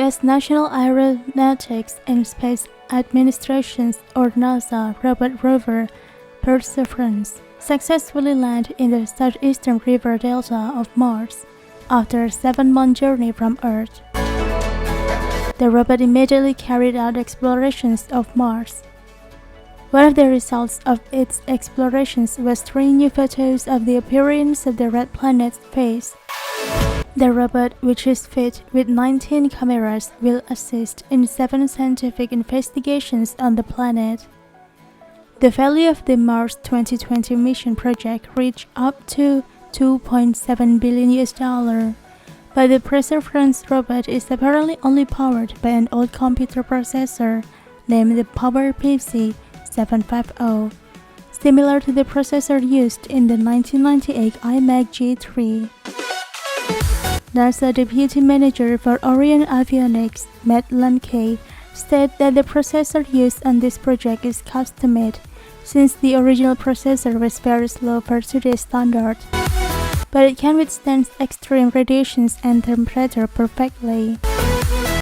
U.S. National Aeronautics and Space Administration's or NASA robot rover Perseverance successfully landed in the southeastern river delta of Mars after a 7-month journey from Earth. The robot immediately carried out explorations of Mars. One of the results of its explorations was 3 new photos of the appearance of the red planet's face. The robot, which is fitted with 19 cameras, will assist in 7 scientific investigations on the planet. The value of the Mars 2020 mission project reached up to $2.7 billion, but the Perseverance robot is apparently only powered by an old computer processor named the PowerPC 750, similar to the processor used in the 1998 iMac G3. NASA Deputy Manager for Orion Avionics, Lemke, said that the processor used on this project is custom-made, since the original processor was very slow for today's standard, but it can withstand extreme radiations and temperature perfectly.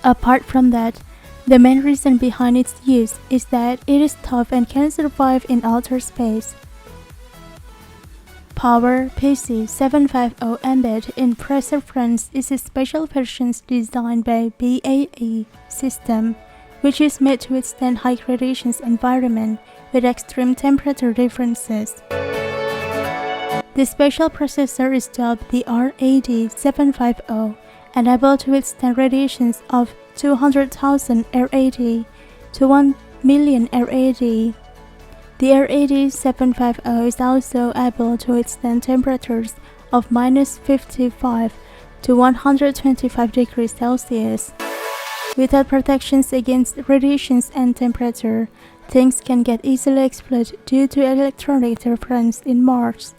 Apart from that, the main reason behind its use is that it is tough and can survive in outer space. PowerPC 750 embedded in Perseverance is a special version designed by BAE System, which is made to withstand high radiation environment with extreme temperature differences. The special processor is dubbed the RAD750 and able to withstand radiations of 200,000 rad to 1 million rad. The RAD750 is also able to withstand temperatures of -55 to 125 degrees Celsius. Without protections against radiations and temperature, things can get easily explode due to electronic interference in Mars.